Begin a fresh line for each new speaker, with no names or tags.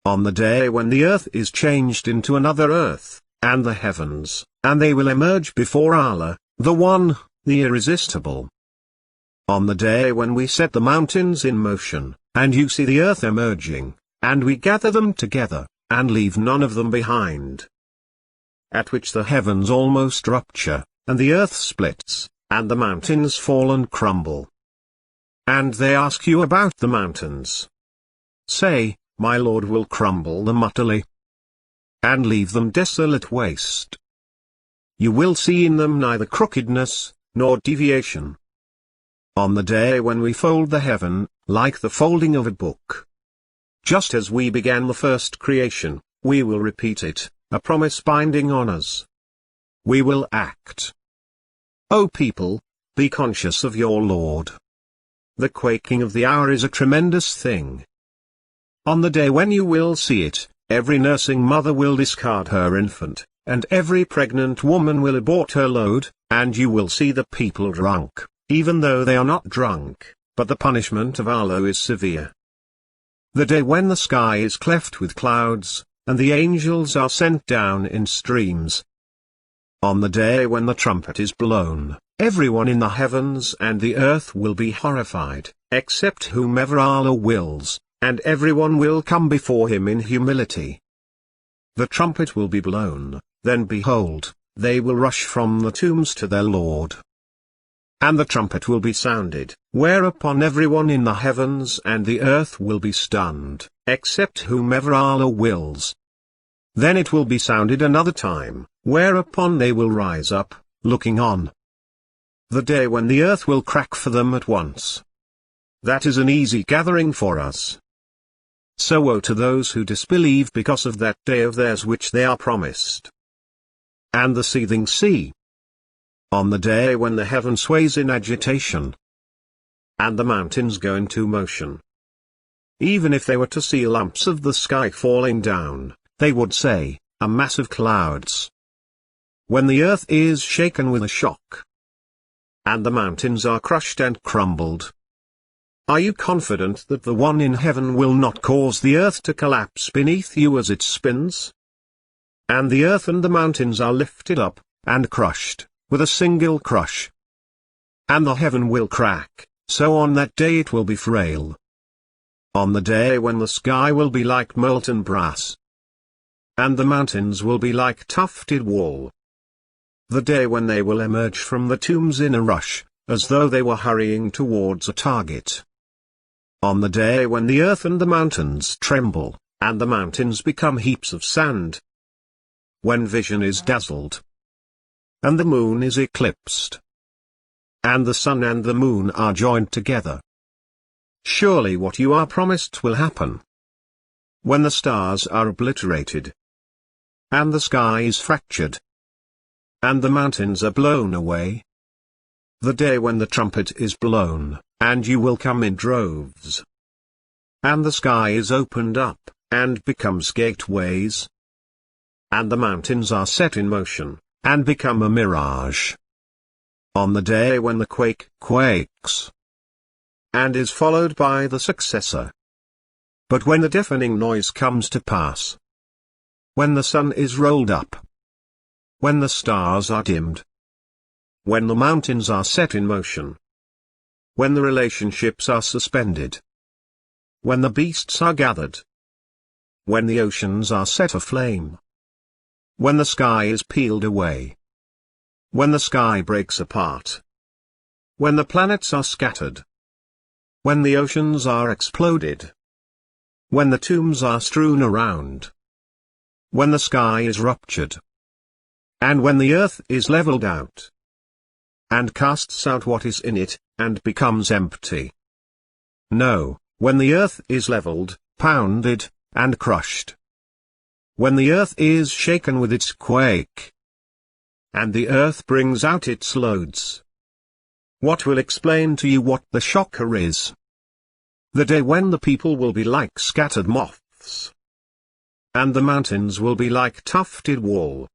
On the day when the earth is changed into another earth, and the heavens, and they will emerge before Allah, the One, the Irresistible. On the day when we set the mountains in motion, and you see the earth emerging, and we gather them together, and leave none of them behind. At which the heavens almost rupture, and the earth splits, and the mountains fall and crumble. And they ask you about the mountains. Say, my Lord will crumble them utterly, and leave them desolate waste. You will see in them neither crookedness, nor deviation. On the day when we fold the heaven, like the folding of a book. Just as we began the first creation, we will repeat it, a promise binding on us. We will act. O people, be conscious of your Lord. The quaking of the hour is a tremendous thing. On the day when you will see it, every nursing mother will discard her infant, and every pregnant woman will abort her load, and you will see the people drunk, even though they are not drunk, but the punishment of Allah is severe. The day when the sky is cleft with clouds, and the angels are sent down in streams. On the day when the trumpet is blown, everyone in the heavens and the earth will be horrified, except whomever Allah wills, and everyone will come before him in humility. The trumpet will be blown, then behold, they will rush from the tombs to their Lord. And the trumpet will be sounded, whereupon everyone in the heavens and the earth will be stunned, except whomever Allah wills. Then it will be sounded another time, whereupon they will rise up, looking on. The day when the earth will crack for them at once. That is an easy gathering for us. So woe to those who disbelieve because of that day of theirs which they are promised. And the seething sea. On the day when the heaven sways in agitation, and the mountains go into motion. Even if they were to see lumps of the sky falling down, they would say, a mass of clouds. When the earth is shaken with a shock, and the mountains are crushed and crumbled. Are you confident that the One in heaven will not cause the earth to collapse beneath you as it spins? And the earth and the mountains are lifted up, and crushed, with a single crush. And the heaven will crack, so on that day it will be frail. On the day when the sky will be like molten brass, and the mountains will be like tufted wool. The day when they will emerge from the tombs in a rush, as though they were hurrying towards a target. On the day when the earth and the mountains tremble, and the mountains become heaps of sand. When vision is dazzled, and the moon is eclipsed, and the sun and the moon are joined together. Surely what you are promised will happen. When the stars are obliterated, and the sky is fractured, and the mountains are blown away. The day when the trumpet is blown, and you will come in droves. And the sky is opened up, and becomes gateways. And the mountains are set in motion, and become a mirage. On the day when the quake quakes, and is followed by the successor. But when the deafening noise comes to pass, when the sun is rolled up, when the stars are dimmed, when the mountains are set in motion, when the relationships are suspended, when the beasts are gathered, when the oceans are set aflame, when the sky is peeled away, when the sky breaks apart, when the planets are scattered, when the oceans are exploded, when the tombs are strewn around, when the sky is ruptured, and when the earth is leveled out, and casts out what is in it, and becomes empty. No, when the earth is leveled, pounded, and crushed. When the earth is shaken with its quake, and the earth brings out its loads. What will explain to you what the shocker is? The day when the people will be like scattered moths, and the mountains will be like tufted wool.